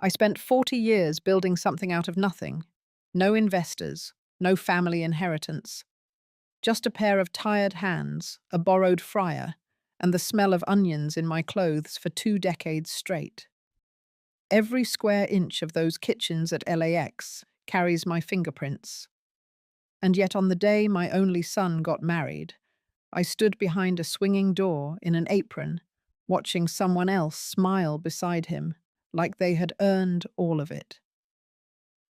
I spent 40 years building something out of nothing. No investors, no family inheritance. Just a pair of tired hands, a borrowed fryer, and the smell of onions in my clothes for 2 decades straight. Every square inch of those kitchens at LAX carries my fingerprints. And yet on the day my only son got married, I stood behind a swinging door in an apron, watching someone else smile beside him, like they had earned all of it.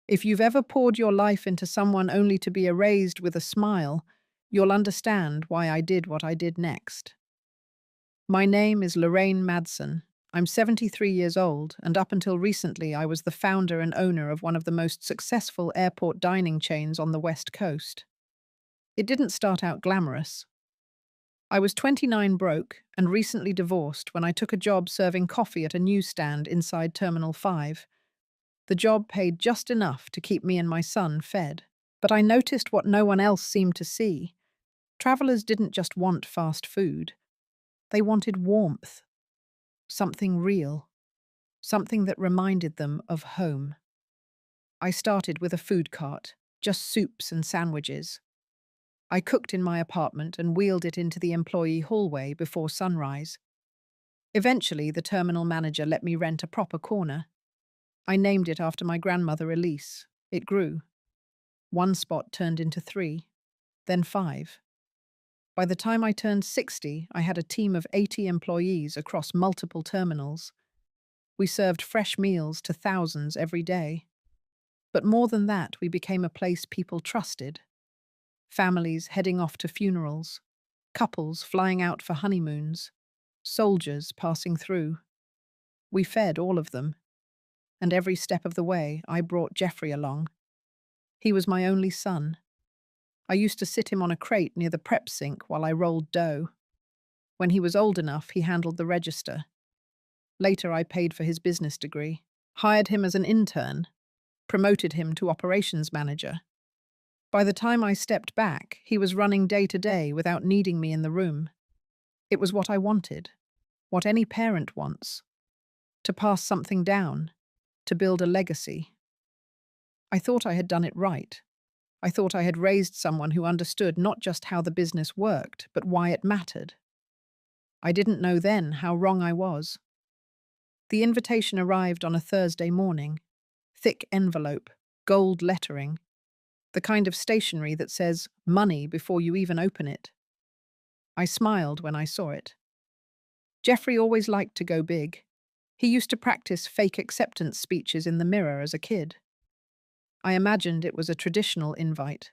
If you've ever poured your life into someone only to be erased with a smile, you'll understand why I did what I did next. My name is Lorraine Madsen. I'm 73 years old, and up until recently I was the founder and owner of one of the most successful airport dining chains on the West Coast. It didn't start out glamorous. I was 29 broke and recently divorced when I took a job serving coffee at a newsstand inside Terminal 5. The job paid just enough to keep me and my son fed. But I noticed what no one else seemed to see. Travelers didn't just want fast food. They wanted warmth, something real, something that reminded them of home. I started with a food cart, just soups and sandwiches. I cooked in my apartment and wheeled it into the employee hallway before sunrise. Eventually, the terminal manager let me rent a proper corner. I named it after my grandmother Elise. It grew. One spot turned into 3, then 5. By the time I turned 60, I had a team of 80 employees across multiple terminals. We served fresh meals to thousands every day. But more than that, we became a place people trusted. Families heading off to funerals, couples flying out for honeymoons, soldiers passing through. We fed all of them, and every step of the way I brought Jeffrey along. He was my only son. I used to sit him on a crate near the prep sink while I rolled dough. When he was old enough, he handled the register. Later, I paid for his business degree, hired him as an intern, promoted him to operations manager. By the time I stepped back, he was running day to day without needing me in the room. It was what I wanted, what any parent wants, to pass something down, to build a legacy. I thought I had done it right. I thought I had raised someone who understood not just how the business worked, but why it mattered. I didn't know then how wrong I was. The invitation arrived on a Thursday morning. Thick envelope, gold lettering, the kind of stationery that says money before you even open it. I smiled when I saw it. Jeffrey always liked to go big. He used to practice fake acceptance speeches in the mirror as a kid. I imagined it was a traditional invite.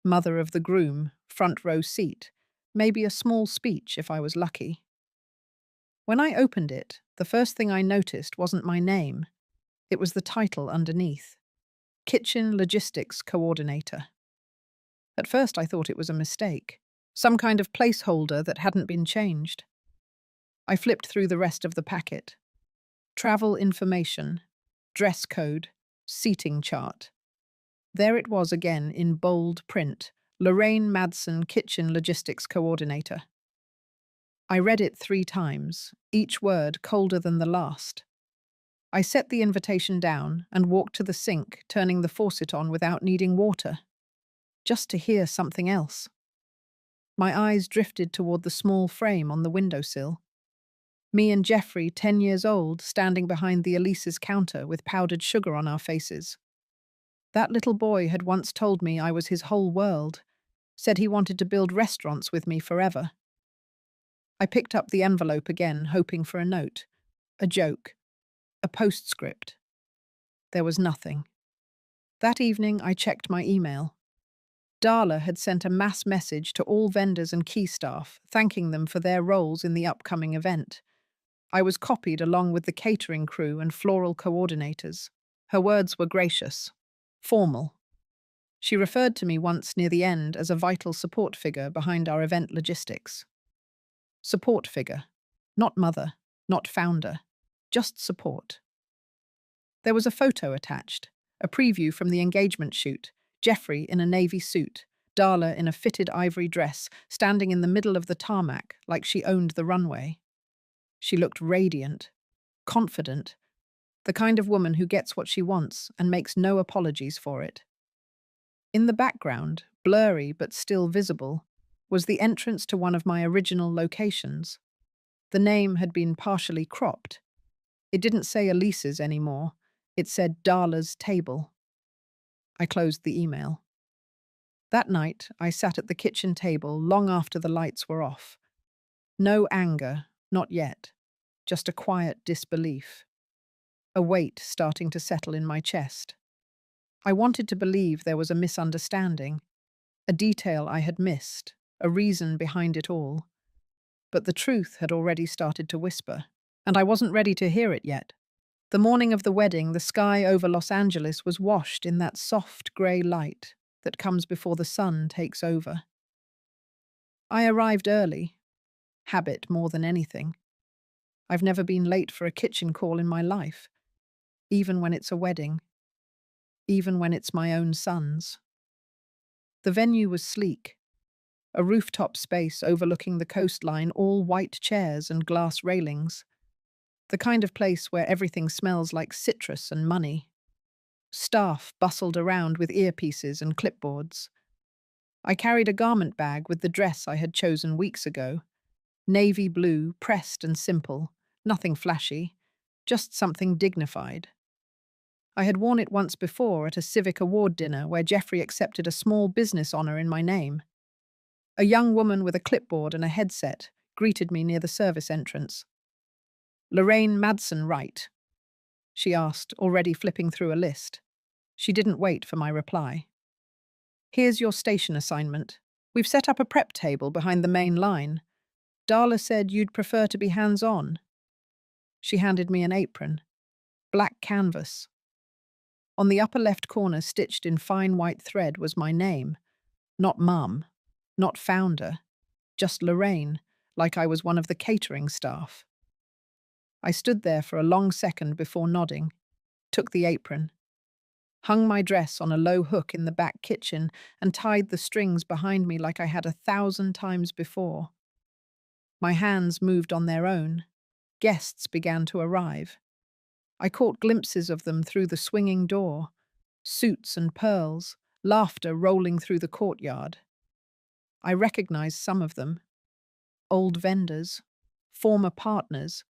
Mother of the groom, front row seat, maybe a small speech if I was lucky. When I opened it, the first thing I noticed wasn't my name. It was the title underneath. Kitchen Logistics Coordinator. At first I thought it was a mistake, some kind of placeholder that hadn't been changed. I flipped through the rest of the packet. Travel information, dress code, seating chart. There it was again in bold print, Lorraine Madsen, Kitchen Logistics Coordinator. I read it 3 times, each word colder than the last. I set the invitation down and walked to the sink, turning the faucet on without needing water, just to hear something else. My eyes drifted toward the small frame on the windowsill. Me and Jeffrey, 10 years old, standing behind the Elise's counter with powdered sugar on our faces. That little boy had once told me I was his whole world, said he wanted to build restaurants with me forever. I picked up the envelope again, hoping for a note, a joke, a postscript. There was nothing. That evening, I checked my email. Darla had sent a mass message to all vendors and key staff, thanking them for their roles in the upcoming event. I was copied along with the catering crew and floral coordinators. Her words were gracious, formal. She referred to me once near the end as a vital support figure behind our event logistics. Support figure, not mother, not founder, just support. There was a photo attached, a preview from the engagement shoot, Jeffrey in a navy suit, Darla in a fitted ivory dress, standing in the middle of the tarmac like she owned the runway. She looked radiant, confident, The kind of woman who gets what she wants and makes no apologies for it. In the background, blurry but still visible, was the entrance to one of my original locations. The name had been partially cropped. It didn't say Elise's anymore. It said Darla's Table. I closed the email. That night, I sat at the kitchen table long after the lights were off. No anger, not yet. Just a quiet disbelief. A weight starting to settle in my chest. I wanted to believe there was a misunderstanding, a detail I had missed, a reason behind it all. But the truth had already started to whisper, and I wasn't ready to hear it yet. The morning of the wedding, the sky over Los Angeles was washed in that soft grey light that comes before the sun takes over. I arrived early, habit more than anything. I've never been late for a kitchen call in my life, even when it's a wedding, even when it's my own son's. The venue was sleek, a rooftop space overlooking the coastline, all white chairs and glass railings. The kind of place where everything smells like citrus and money. Staff bustled around with earpieces and clipboards. I carried a garment bag with the dress I had chosen weeks ago. Navy blue, pressed and simple, nothing flashy, just something dignified. I had worn it once before at a civic award dinner where Jeffrey accepted a small business honor in my name. A young woman with a clipboard and a headset greeted me near the service entrance. "Lorraine Madsen, right?" she asked, already flipping through a list. She didn't wait for my reply. "Here's your station assignment. We've set up a prep table behind the main line. Darla said you'd prefer to be hands-on." She handed me an apron. Black canvas. On the upper left corner, stitched in fine white thread, was my name. Not Mum, not founder, just Lorraine, like I was one of the catering staff. I stood there for a long second before nodding, took the apron, hung my dress on a low hook in the back kitchen, and tied the strings behind me like I had 1,000 times before. My hands moved on their own. Guests began to arrive. I caught glimpses of them through the swinging door, suits and pearls, laughter rolling through the courtyard. I recognized some of them. Old vendors, former partners,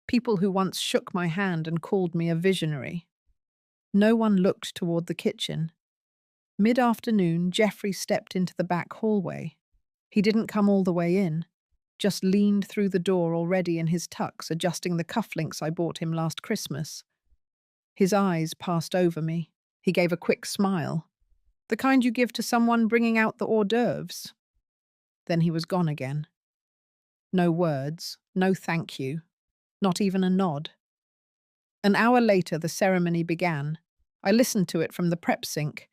people who once shook my hand and called me a visionary. No one looked toward the kitchen. Mid-afternoon, Jeffrey stepped into the back hallway. He didn't come all the way in, just leaned through the door already in his tux, adjusting the cufflinks I bought him last Christmas. His eyes passed over me. He gave a quick smile, the kind you give to someone bringing out the hors d'oeuvres. Then he was gone again. No words, no thank you, not even a nod. An hour later, the ceremony began. I listened to it from the prep sink.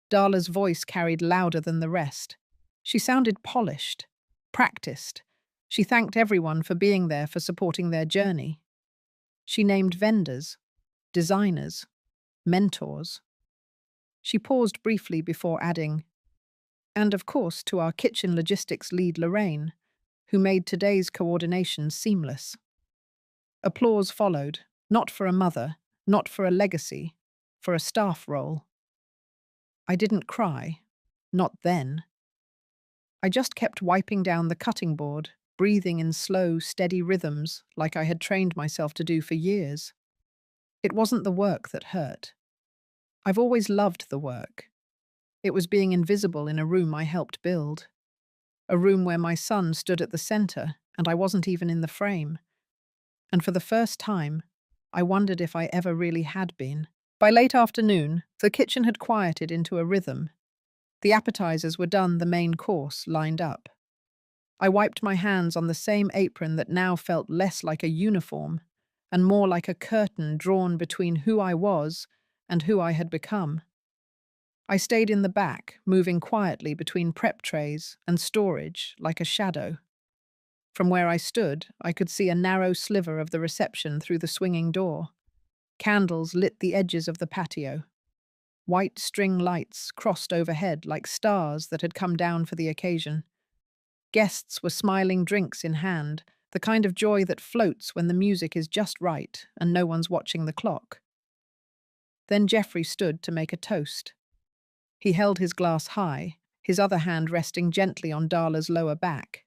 Darla's voice carried louder than the rest. She sounded polished, practiced. She thanked everyone for being there, for supporting their journey. She named vendors, designers, mentors. She paused briefly before adding, "And of course to our kitchen logistics lead Lorraine, who made today's coordination seamless." Applause followed, not for a mother, not for a legacy, for a staff role. I didn't cry, not then. I just kept wiping down the cutting board, breathing in slow, steady rhythms like I had trained myself to do for years. It wasn't the work that hurt. I've always loved the work. It was being invisible in a room I helped build. A room where my son stood at the center and I wasn't even in the frame. And for the first time, I wondered if I ever really had been. By late afternoon, the kitchen had quieted into a rhythm. The appetizers were done, the main course lined up. I wiped my hands on the same apron that now felt less like a uniform and more like a curtain drawn between who I was and who I had become. I stayed in the back, moving quietly between prep trays and storage like a shadow. From where I stood, I could see a narrow sliver of the reception through the swinging door. Candles lit the edges of the patio. White string lights crossed overhead like stars that had come down for the occasion. Guests were smiling, drinks in hand, the kind of joy that floats when the music is just right and no one's watching the clock. Then Geoffrey stood to make a toast. He held his glass high, his other hand resting gently on Darla's lower back.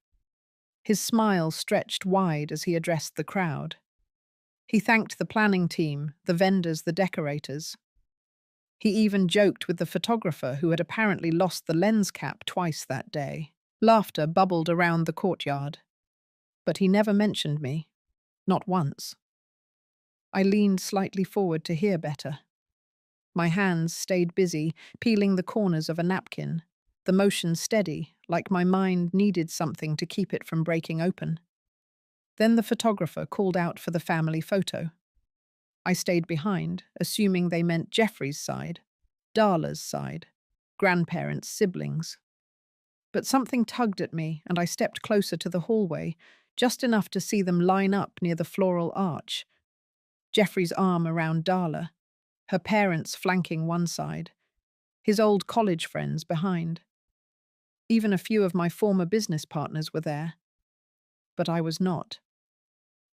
His smile stretched wide as he addressed the crowd. He thanked the planning team, the vendors, the decorators. He even joked with the photographer who had apparently lost the lens cap twice that day. Laughter bubbled around the courtyard. But he never mentioned me. Not once. I leaned slightly forward to hear better. My hands stayed busy, peeling the corners of a napkin, the motion steady, like my mind needed something to keep it from breaking open. Then the photographer called out for the family photo. I stayed behind, assuming they meant Geoffrey's side, Darla's side, grandparents, siblings. But something tugged at me, and I stepped closer to the hallway, just enough to see them line up near the floral arch. Geoffrey's arm around Darla, her parents flanking one side, his old college friends behind. Even a few of my former business partners were there. But I was not.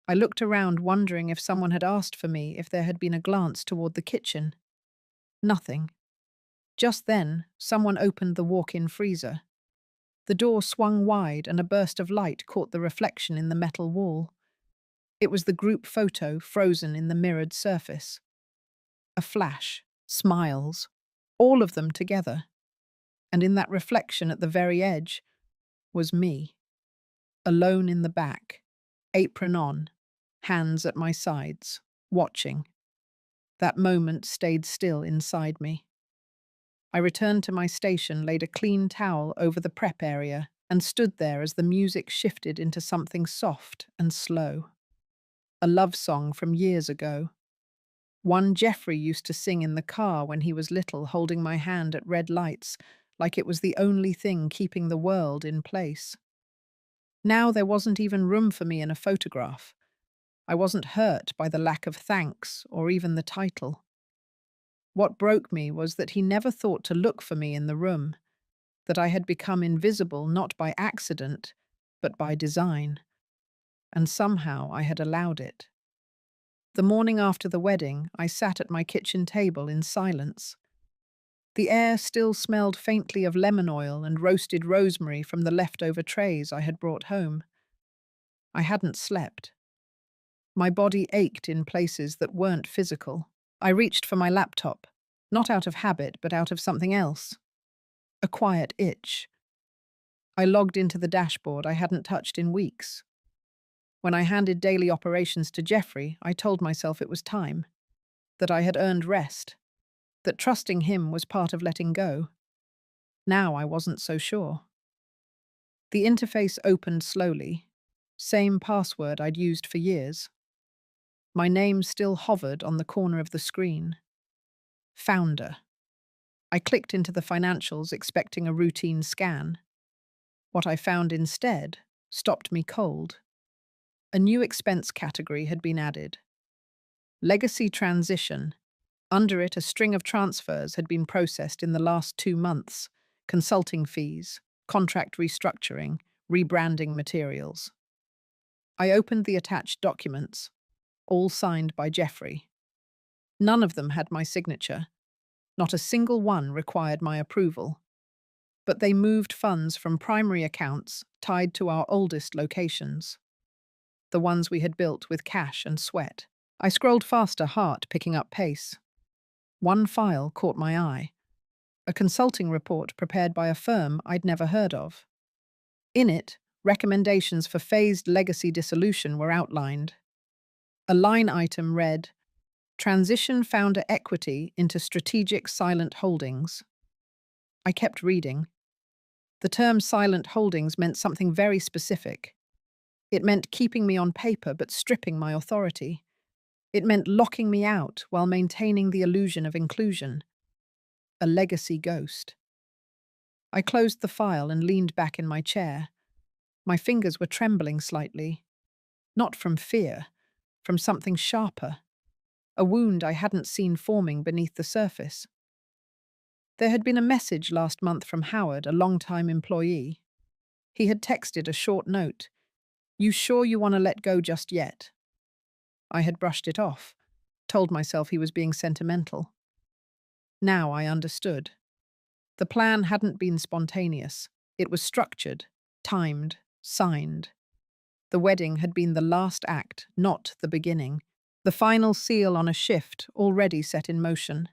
I looked around, wondering if someone had asked for me, if there had been a glance toward the kitchen. Nothing. Just then, someone opened the walk-in freezer. The door swung wide and a burst of light caught the reflection in the metal wall. It was the group photo frozen in the mirrored surface. A flash, smiles, all of them together. And in that reflection at the very edge was me, alone in the back, apron on, hands at my sides, watching. That moment stayed still inside me. I returned to my station, laid a clean towel over the prep area, and stood there as the music shifted into something soft and slow. A love song from years ago. One Geoffrey used to sing in the car when he was little, holding my hand at red lights, like it was the only thing keeping the world in place. Now there wasn't even room for me in a photograph. I wasn't hurt by the lack of thanks or even the title. What broke me was that he never thought to look for me in the room, that I had become invisible not by accident, but by design. And somehow I had allowed it. The morning after the wedding, I sat at my kitchen table in silence. The air still smelled faintly of lemon oil and roasted rosemary from the leftover trays I had brought home. I hadn't slept. My body ached in places that weren't physical. I reached for my laptop, not out of habit, but out of something else. A quiet itch. I logged into the dashboard I hadn't touched in weeks. When I handed daily operations to Geoffrey, I told myself it was time, that I had earned rest, that trusting him was part of letting go. Now I wasn't so sure. The interface opened slowly, same password I'd used for years. My name still hovered on the corner of the screen. Founder. I clicked into the financials expecting a routine scan. What I found instead stopped me cold. A new expense category had been added. Legacy transition. Under it, a string of transfers had been processed in the last 2 months. Consulting fees, contract restructuring, rebranding materials. I opened the attached documents, all signed by Geoffrey. None of them had my signature. Not a single one required my approval. But they moved funds from primary accounts tied to our oldest locations, the ones we had built with cash and sweat. I scrolled faster, heart picking up pace. One file caught my eye. A consulting report prepared by a firm I'd never heard of. In it, recommendations for phased legacy dissolution were outlined. A line item read, "Transition founder equity into strategic silent holdings." I kept reading. The term silent holdings meant something very specific. It meant keeping me on paper but stripping my authority. It meant locking me out while maintaining the illusion of inclusion. A legacy ghost. I closed the file and leaned back in my chair. My fingers were trembling slightly. Not from fear, from something sharper. A wound I hadn't seen forming beneath the surface. There had been a message last month from Howard, a long-time employee. He had texted a short note. You sure you want to let go just yet? I had brushed it off, told myself he was being sentimental. Now I understood. The plan hadn't been spontaneous. It was structured, timed, signed. The wedding had been the last act, not the beginning. The final seal on a shift already set in motion.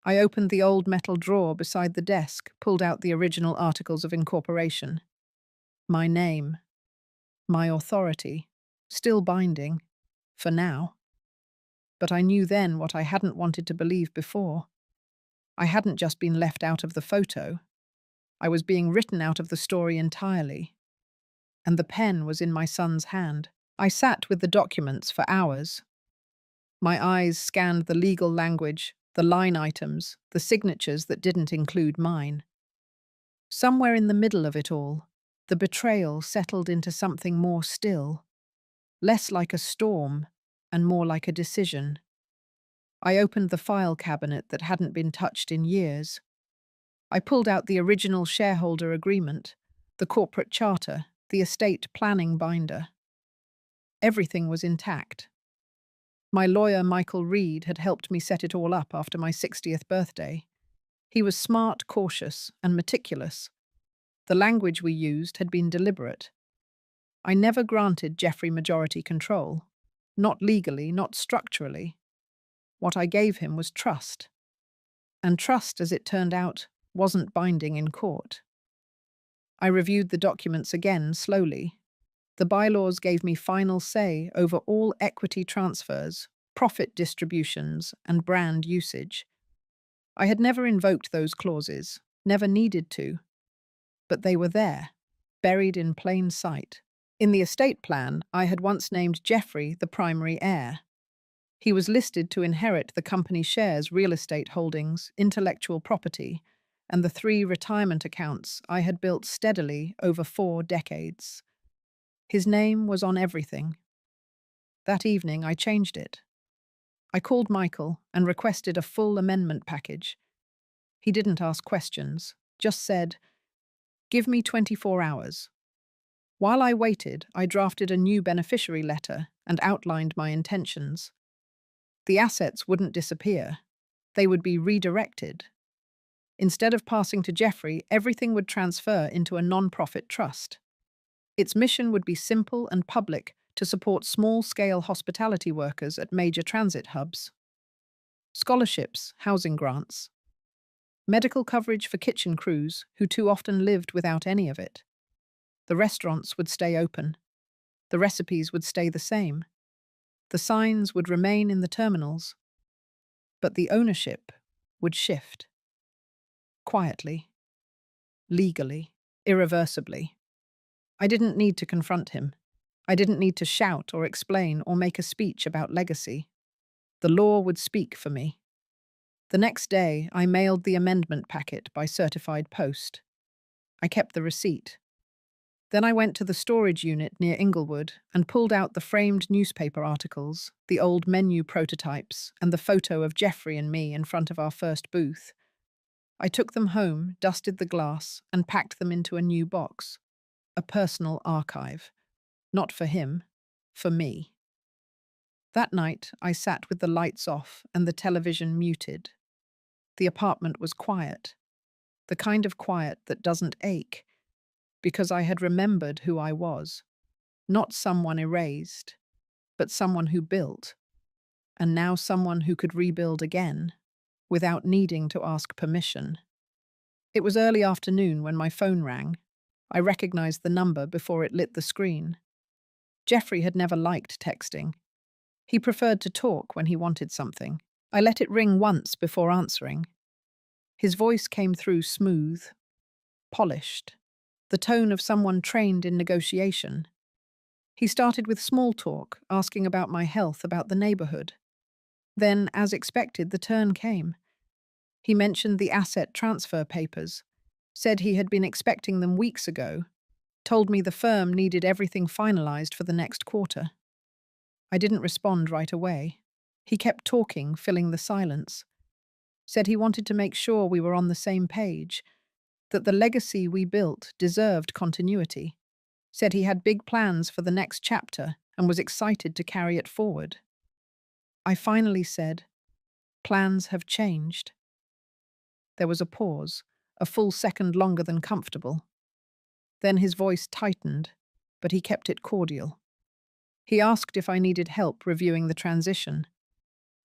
I opened the old metal drawer beside the desk, pulled out the original articles of incorporation. My name, my authority, still binding, for now. But I knew then what I hadn't wanted to believe before. I hadn't just been left out of the photo. I was being written out of the story entirely. And the pen was in my son's hand. I sat with the documents for hours. My eyes scanned the legal language, the line items, the signatures that didn't include mine. Somewhere in the middle of it all, the betrayal settled into something more still, less like a storm and more like a decision. I opened the file cabinet that hadn't been touched in years. I pulled out the original shareholder agreement, the corporate charter, the estate planning binder. Everything was intact. My lawyer, Michael Reed, had helped me set it all up after my 60th birthday. He was smart, cautious, and meticulous. The language we used had been deliberate. I never granted Jeffrey majority control. Not legally, not structurally. What I gave him was trust. And trust, as it turned out, wasn't binding in court. I reviewed the documents again slowly. The bylaws gave me final say over all equity transfers, profit distributions, and brand usage. I had never invoked those clauses, never needed to. But they were there, buried in plain sight. In the estate plan, I had once named Jeffrey the primary heir. He was listed to inherit the company's shares, real estate holdings, intellectual property, and the 3 retirement accounts I had built steadily over 4 decades. His name was on everything. That evening, I changed it. I called Michael and requested a full amendment package. He didn't ask questions, just said, "Give me 24 hours." While I waited, I drafted a new beneficiary letter and outlined my intentions. The assets wouldn't disappear. They would be redirected. Instead of passing to Jeffrey, everything would transfer into a non-profit trust. Its mission would be simple and public to support small-scale hospitality workers at major transit hubs. Scholarships, housing grants. Medical coverage for kitchen crews who too often lived without any of it. The restaurants would stay open. The recipes would stay the same. The signs would remain in the terminals. But the ownership would shift. Quietly. Legally. Irreversibly. I didn't need to confront him. I didn't need to shout or explain or make a speech about legacy. The law would speak for me. The next day, I mailed the amendment packet by certified post. I kept the receipt. Then I went to the storage unit near Inglewood and pulled out the framed newspaper articles, the old menu prototypes, and the photo of Jeffrey and me in front of our first booth. I took them home, dusted the glass, and packed them into a new box. A personal archive. Not for him, for me. That night, I sat with the lights off and the television muted. The apartment was quiet. The kind of quiet that doesn't ache. Because I had remembered who I was. Not someone erased, but someone who built. And now someone who could rebuild again, without needing to ask permission. It was early afternoon when my phone rang. I recognized the number before it lit the screen. Jeffrey had never liked texting. He preferred to talk when he wanted something. I let it ring once before answering. His voice came through smooth, polished, the tone of someone trained in negotiation. He started with small talk, asking about my health, about the neighborhood. Then, as expected, the turn came. He mentioned the asset transfer papers, said he had been expecting them weeks ago, told me the firm needed everything finalized for the next quarter. I didn't respond right away. He kept talking, filling the silence. Said he wanted to make sure we were on the same page, that the legacy we built deserved continuity. said he had big plans for the next chapter and was excited to carry it forward. I finally said, "Plans have changed." There was a pause, a full second longer than comfortable. Then his voice tightened, but he kept it cordial. He asked if I needed help reviewing the transition,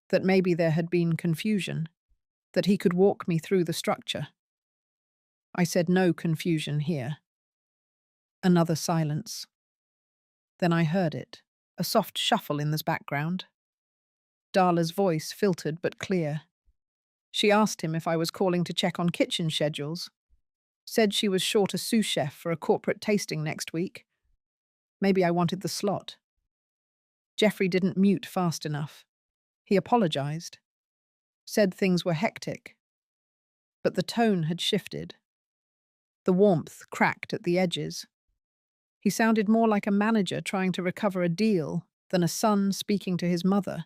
that maybe there had been confusion, that he could walk me through the structure. I said no confusion here. Another silence. Then I heard it, a soft shuffle in the background. Darla's voice filtered but clear. She asked him if I was calling to check on kitchen schedules, said she was short a sous chef for a corporate tasting next week. Maybe I wanted the slot. Jeffrey didn't mute fast enough. He apologized, said things were hectic. But the tone had shifted. The warmth cracked at the edges. He sounded more like a manager trying to recover a deal than a son speaking to his mother.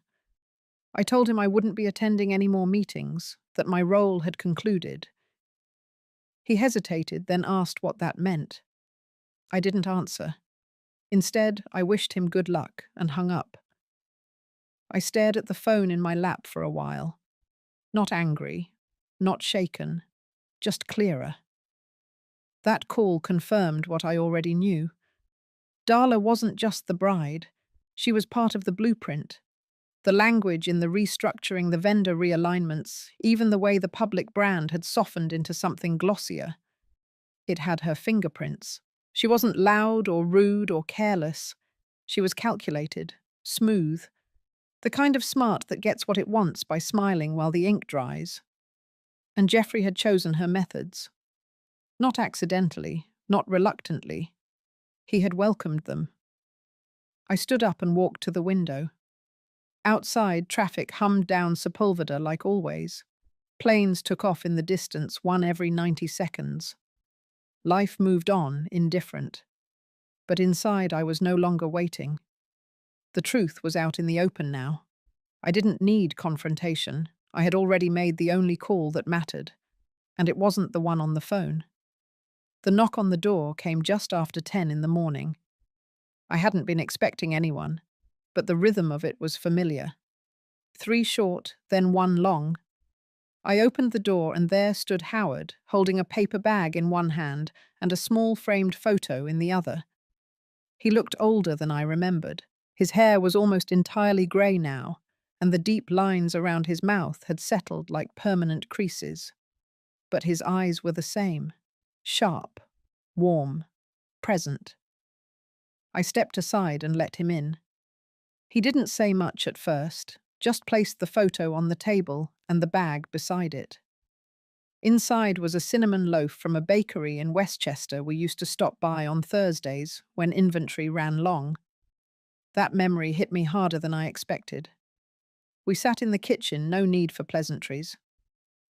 I told him I wouldn't be attending any more meetings, that my role had concluded. He hesitated, then asked what that meant. I didn't answer. Instead, I wished him good luck and hung up. I stared at the phone in my lap for a while. Not angry, not shaken, just clearer. That call confirmed what I already knew. Darla wasn't just the bride. She was part of the blueprint. The language in the restructuring, the vendor realignments, even the way the public brand had softened into something glossier. It had her fingerprints. She wasn't loud or rude or careless. She was calculated, smooth, the kind of smart that gets what it wants by smiling while the ink dries. And Jeffrey had chosen her methods. Not accidentally, not reluctantly. He had welcomed them. I stood up and walked to the window. Outside, traffic hummed down Sepulveda like always. Planes took off in the distance, one every 90 seconds. Life moved on, indifferent. But inside, I was no longer waiting. The truth was out in the open now. I didn't need confrontation. I had already made the only call that mattered. And it wasn't the one on the phone. The knock on the door came just after 10 in the morning. I hadn't been expecting anyone, but the rhythm of it was familiar. 3 short, then 1 long. I opened the door and there stood Howard, holding a paper bag in one hand and a small framed photo in the other. He looked older than I remembered. His hair was almost entirely grey now, and the deep lines around his mouth had settled like permanent creases. But his eyes were the same, sharp, warm, present. I stepped aside and let him in. He didn't say much at first, just placed the photo on the table and the bag beside it. Inside was a cinnamon loaf from a bakery in Westchester we used to stop by on Thursdays when inventory ran long. That memory hit me harder than I expected. We sat in the kitchen, no need for pleasantries.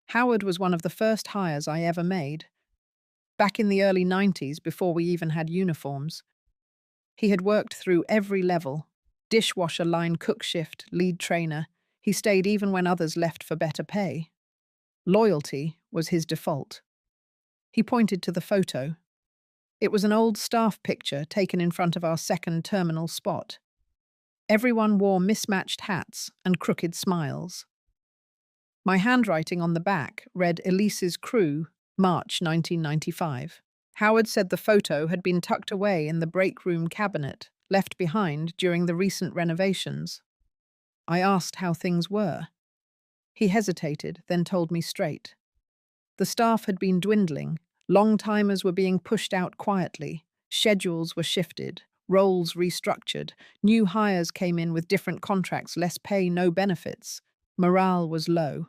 Howard was one of the first hires I ever made. Back in the early 90s, before we even had uniforms. He had worked through every level. Dishwasher line, cook shift, lead trainer. He stayed even when others left for better pay. Loyalty was his default. He pointed to the photo. It was an old staff picture taken in front of our second terminal spot. Everyone wore mismatched hats and crooked smiles. My handwriting on the back read Elise's Crew, March 1995. Howard said the photo had been tucked away in the break room cabinet, left behind during the recent renovations. I asked how things were. He hesitated, then told me straight. The staff had been dwindling, long-timers were being pushed out quietly, schedules were shifted, roles restructured, new hires came in with different contracts, less pay, no benefits. Morale was low.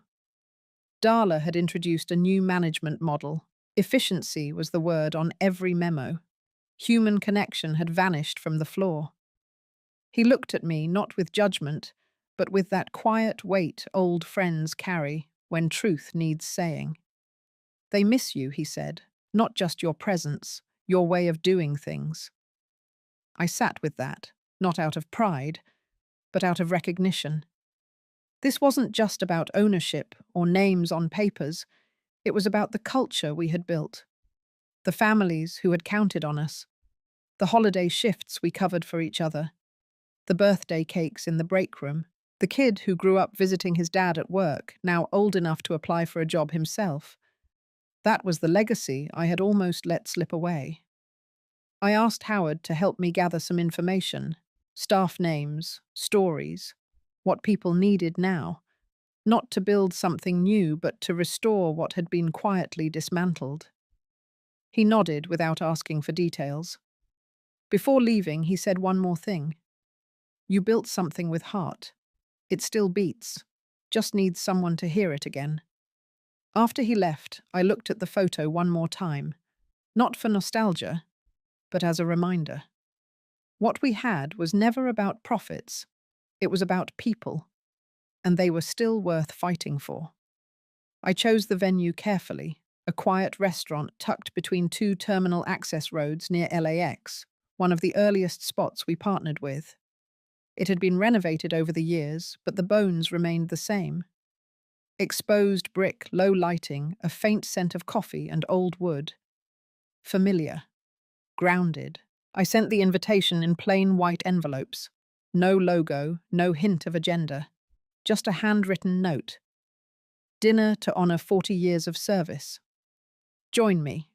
Darla had introduced a new management model. Efficiency was the word on every memo. Human connection had vanished from the floor. He looked at me, not with judgment, but with that quiet weight old friends carry when truth needs saying. They miss you, he said, not just your presence, your way of doing things. I sat with that, not out of pride, but out of recognition. This wasn't just about ownership or names on papers. It was about the culture we had built, the families who had counted on us, The holiday shifts we covered for each other, the birthday cakes in the break room, the kid who grew up visiting his dad at work, now old enough to apply for a job himself. That was the legacy I had almost let slip away. I asked Howard to help me gather some information, staff names, stories, what people needed now, not to build something new, but to restore what had been quietly dismantled. He nodded without asking for details. Before leaving, he said one more thing. You built something with heart. It still beats. Just needs someone to hear it again. After he left, I looked at the photo one more time, not for nostalgia, but as a reminder. What we had was never about profits. It was about people, and they were still worth fighting for. I chose the venue carefully, a quiet restaurant tucked between two terminal access roads near LAX, one of the earliest spots we partnered with. It had been renovated over the years, but the bones remained the same. Exposed brick, low lighting, a faint scent of coffee and old wood. Familiar. Grounded. I sent the invitation in plain white envelopes. No logo, no hint of agenda. Just a handwritten note. Dinner to honor 40 years of service. Join me.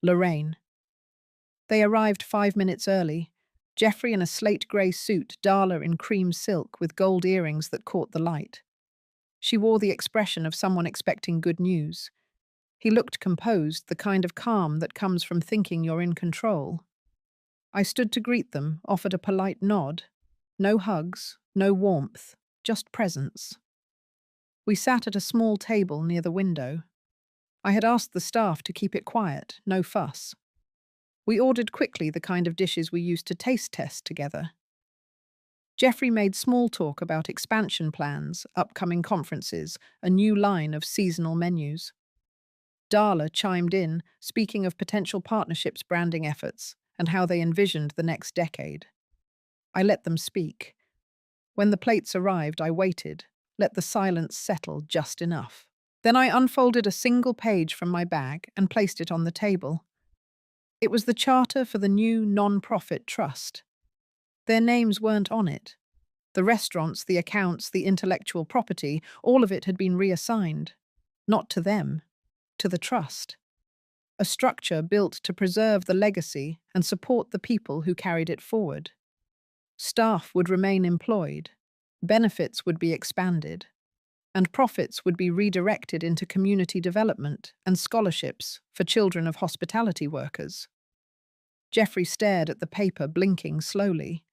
Lorraine. They arrived 5 minutes early. Jeffrey in a slate grey suit, Darla in cream silk with gold earrings that caught the light. She wore the expression of someone expecting good news. He looked composed, the kind of calm that comes from thinking you're in control. I stood to greet them, offered a polite nod. No hugs, no warmth, just presence. We sat at a small table near the window. I had asked the staff to keep it quiet, no fuss. We ordered quickly the kind of dishes we used to taste test together. Jeffrey made small talk about expansion plans, upcoming conferences, a new line of seasonal menus. Darla chimed in, speaking of potential partnerships, branding efforts, and how they envisioned the next decade. I let them speak. When the plates arrived, I waited, let the silence settle just enough. Then I unfolded a single page from my bag and placed it on the table. It was the charter for the new non-profit trust. Their names weren't on it. The restaurants, the accounts, the intellectual property, all of it had been reassigned. Not to them, to the trust. A structure built to preserve the legacy and support the people who carried it forward. Staff would remain employed, benefits would be expanded, and profits would be redirected into community development and scholarships for children of hospitality workers. Jeffrey stared at the paper, blinking slowly.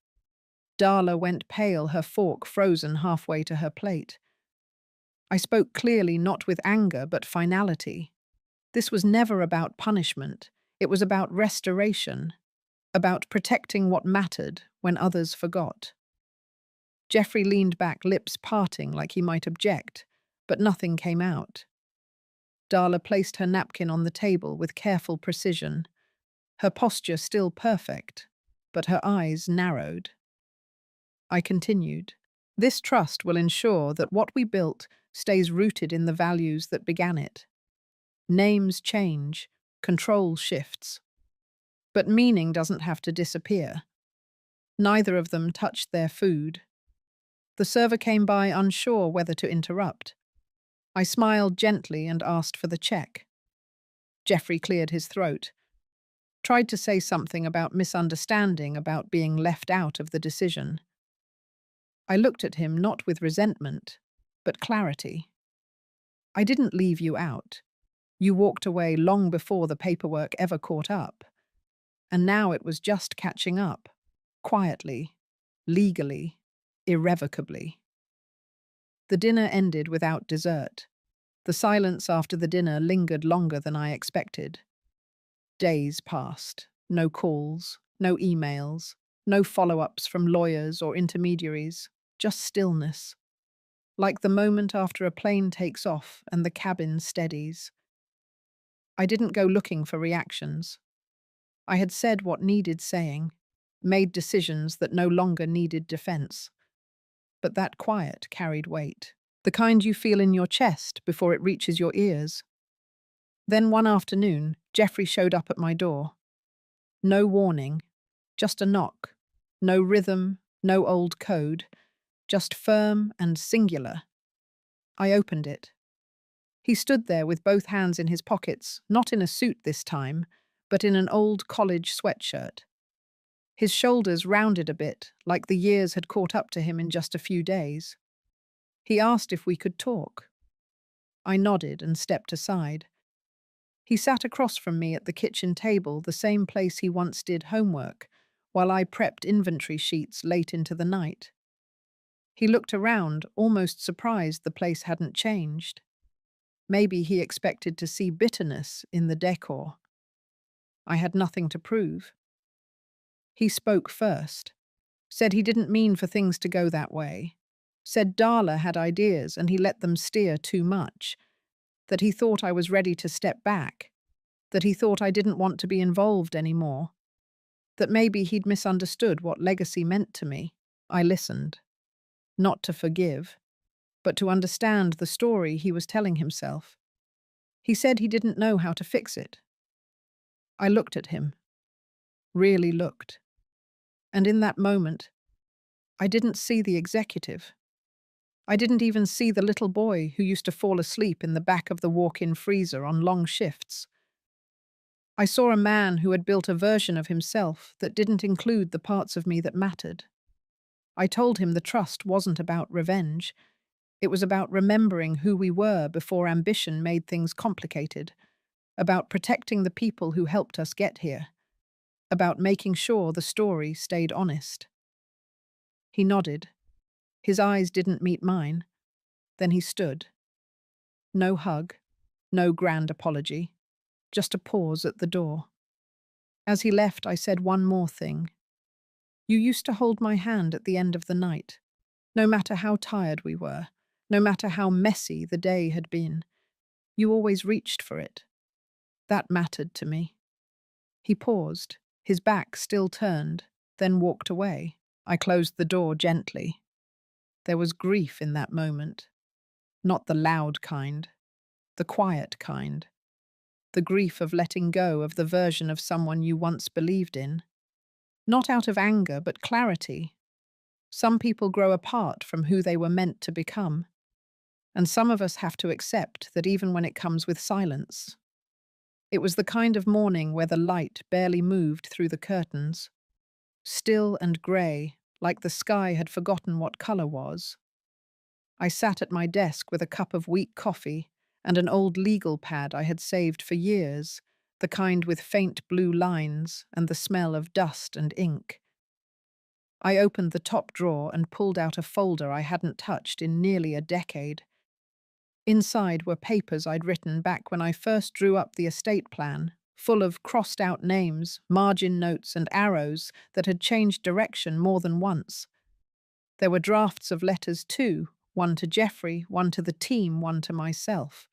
Darla went pale, her fork frozen halfway to her plate. I spoke clearly, not with anger, but finality. This was never about punishment. It was about restoration, about protecting what mattered when others forgot. Jeffrey leaned back, lips parting like he might object, but nothing came out. Darla placed her napkin on the table with careful precision, her posture still perfect, but her eyes narrowed. I continued. This trust will ensure that what we built stays rooted in the values that began it. Names change, control shifts. But meaning doesn't have to disappear. Neither of them touched their food. The server came by, unsure whether to interrupt. I smiled gently and asked for the check. Jeffrey cleared his throat, tried to say something about misunderstanding, about being left out of the decision. I looked at him not with resentment, but clarity. I didn't leave you out. You walked away long before the paperwork ever caught up. And now it was just catching up, quietly, legally, irrevocably. The dinner ended without dessert. The silence after the dinner lingered longer than I expected. Days passed. No calls, no emails, no follow-ups from lawyers or intermediaries, just stillness. Like the moment after a plane takes off and the cabin steadies. I didn't go looking for reactions. I had said what needed saying, made decisions that no longer needed defense. But that quiet carried weight, the kind you feel in your chest before it reaches your ears. Then one afternoon, Jeffrey showed up at my door. No warning, just a knock. No rhythm, no old code, just firm and singular. I opened it. He stood there with both hands in his pockets, not in a suit this time, but in an old college sweatshirt. His shoulders rounded a bit, like the years had caught up to him in just a few days. He asked if we could talk. I nodded and stepped aside. He sat across from me at the kitchen table, the same place he once did homework, while I prepped inventory sheets late into the night. He looked around, almost surprised the place hadn't changed. Maybe he expected to see bitterness in the decor. I had nothing to prove. He spoke first. Said he didn't mean for things to go that way. Said Darla had ideas and he let them steer too much. That he thought I was ready to step back. That he thought I didn't want to be involved anymore. That maybe he'd misunderstood what legacy meant to me. I listened. Not to forgive, but to understand the story he was telling himself. He said he didn't know how to fix it. I looked at him. Really looked. And in that moment, I didn't see the executive. I didn't even see the little boy who used to fall asleep in the back of the walk-in freezer on long shifts. I saw a man who had built a version of himself that didn't include the parts of me that mattered. I told him the trust wasn't about revenge. It was about remembering who we were before ambition made things complicated, about protecting the people who helped us get here, about making sure the story stayed honest. He nodded. His eyes didn't meet mine. Then he stood. No hug, no grand apology, just a pause at the door. As he left, I said one more thing. You used to hold my hand at the end of the night, no matter how tired we were, no matter how messy the day had been. You always reached for it. That mattered to me. He paused, his back still turned, then walked away. I closed the door gently. There was grief in that moment. Not the loud kind, the quiet kind. The grief of letting go of the version of someone you once believed in. Not out of anger, but clarity. Some people grow apart from who they were meant to become. And some of us have to accept that even when it comes with silence. It was the kind of morning where the light barely moved through the curtains. Still and grey, like the sky had forgotten what colour was. I sat at my desk with a cup of weak coffee and an old legal pad I had saved for years, the kind with faint blue lines and the smell of dust and ink. I opened the top drawer and pulled out a folder I hadn't touched in nearly a decade. Inside were papers I'd written back when I first drew up the estate plan, full of crossed-out names, margin notes and arrows that had changed direction more than once. There were drafts of letters too, one to Jeffrey, one to the team, one to myself.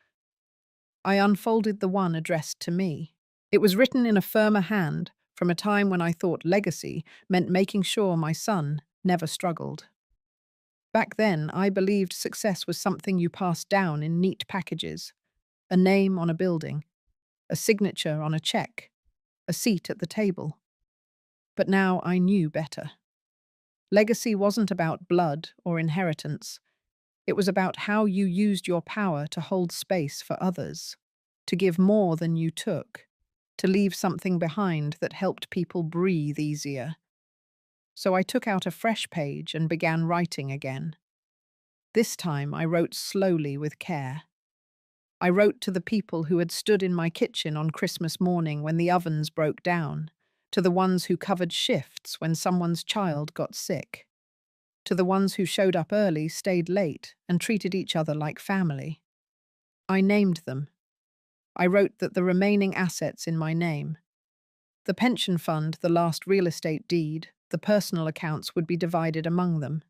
I unfolded the one addressed to me. It was written in a firmer hand, from a time when I thought legacy meant making sure my son never struggled. Back then, I believed success was something you passed down in neat packages. A name on a building, a signature on a check, a seat at the table. But now I knew better. Legacy wasn't about blood or inheritance. It was about how you used your power to hold space for others, to give more than you took, to leave something behind that helped people breathe easier. So I took out a fresh page and began writing again. This time I wrote slowly with care. I wrote to the people who had stood in my kitchen on Christmas morning when the ovens broke down, to the ones who covered shifts when someone's child got sick, to the ones who showed up early, stayed late, and treated each other like family. I named them. I wrote that the remaining assets in my name, the pension fund, the last real estate deed, the personal accounts would be divided among them,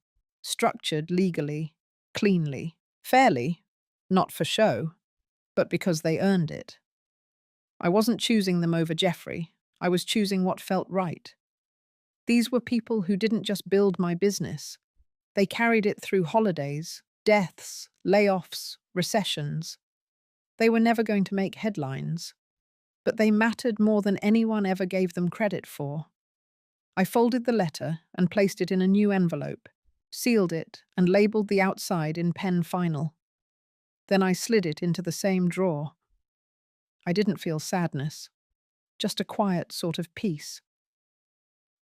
structured legally, cleanly, fairly, not for show, but because they earned it. I wasn't choosing them over Jeffrey. I was choosing what felt right. These were people who didn't just build my business. They carried it through holidays, deaths, layoffs, recessions. They were never going to make headlines, but they mattered more than anyone ever gave them credit for. I folded the letter and placed it in a new envelope, sealed it, and labeled the outside in pen final. Then I slid it into the same drawer. I didn't feel sadness, just a quiet sort of peace.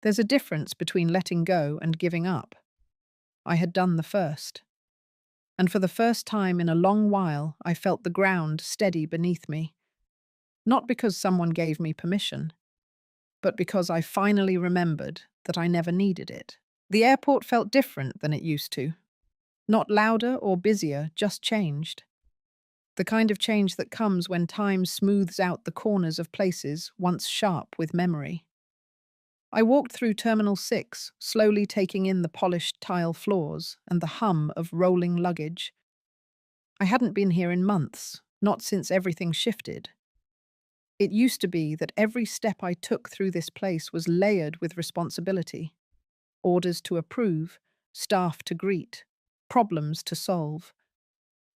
There's a difference between letting go and giving up. I had done the first. And for the first time in a long while, I felt the ground steady beneath me. Not because someone gave me permission, but because I finally remembered that I never needed it. The airport felt different than it used to. Not louder or busier, just changed. The kind of change that comes when time smooths out the corners of places once sharp with memory. I walked through Terminal 6, slowly taking in the polished tile floors and the hum of rolling luggage. I hadn't been here in months, not since everything shifted. It used to be that every step I took through this place was layered with responsibility. Orders to approve, staff to greet, problems to solve.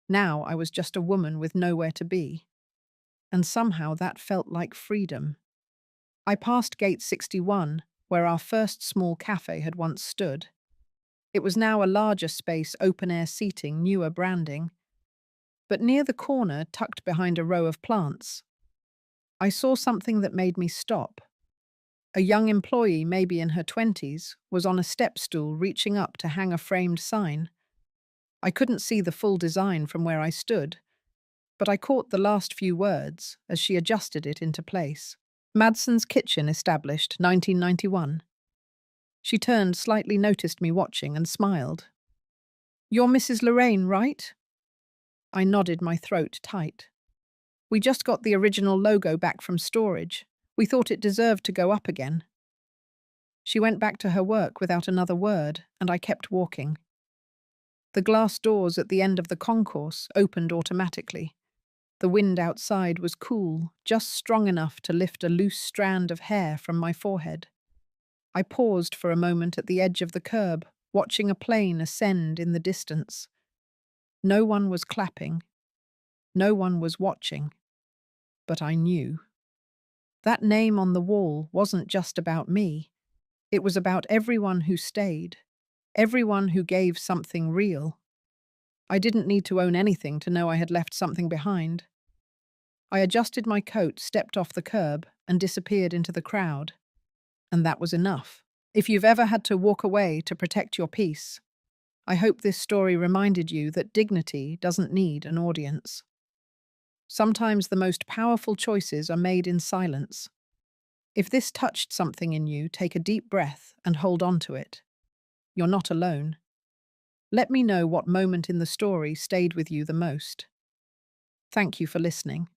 Now I was just a woman with nowhere to be. And somehow that felt like freedom. I passed Gate 61, where our first small cafe had once stood. It was now a larger space, open-air seating, newer branding. But near the corner, tucked behind a row of plants, I saw something that made me stop. A young employee, maybe in her 20s, was on a step stool reaching up to hang a framed sign. I couldn't see the full design from where I stood, but I caught the last few words as she adjusted it into place. Madson's Kitchen established, 1991. She turned, slightly noticed me watching, and smiled. "You're Mrs. Lorraine, right?" I nodded, my throat tight. "We just got the original logo back from storage. We thought it deserved to go up again." She went back to her work without another word, and I kept walking. The glass doors at the end of the concourse opened automatically. The wind outside was cool, just strong enough to lift a loose strand of hair from my forehead. I paused for a moment at the edge of the curb, watching a plane ascend in the distance. No one was clapping. No one was watching. But I knew. That name on the wall wasn't just about me. It was about everyone who stayed, everyone who gave something real. I didn't need to own anything to know I had left something behind. I adjusted my coat, stepped off the curb, and disappeared into the crowd. And that was enough. If you've ever had to walk away to protect your peace, I hope this story reminded you that dignity doesn't need an audience. Sometimes the most powerful choices are made in silence. If this touched something in you, take a deep breath and hold on to it. You're not alone. Let me know what moment in the story stayed with you the most. Thank you for listening.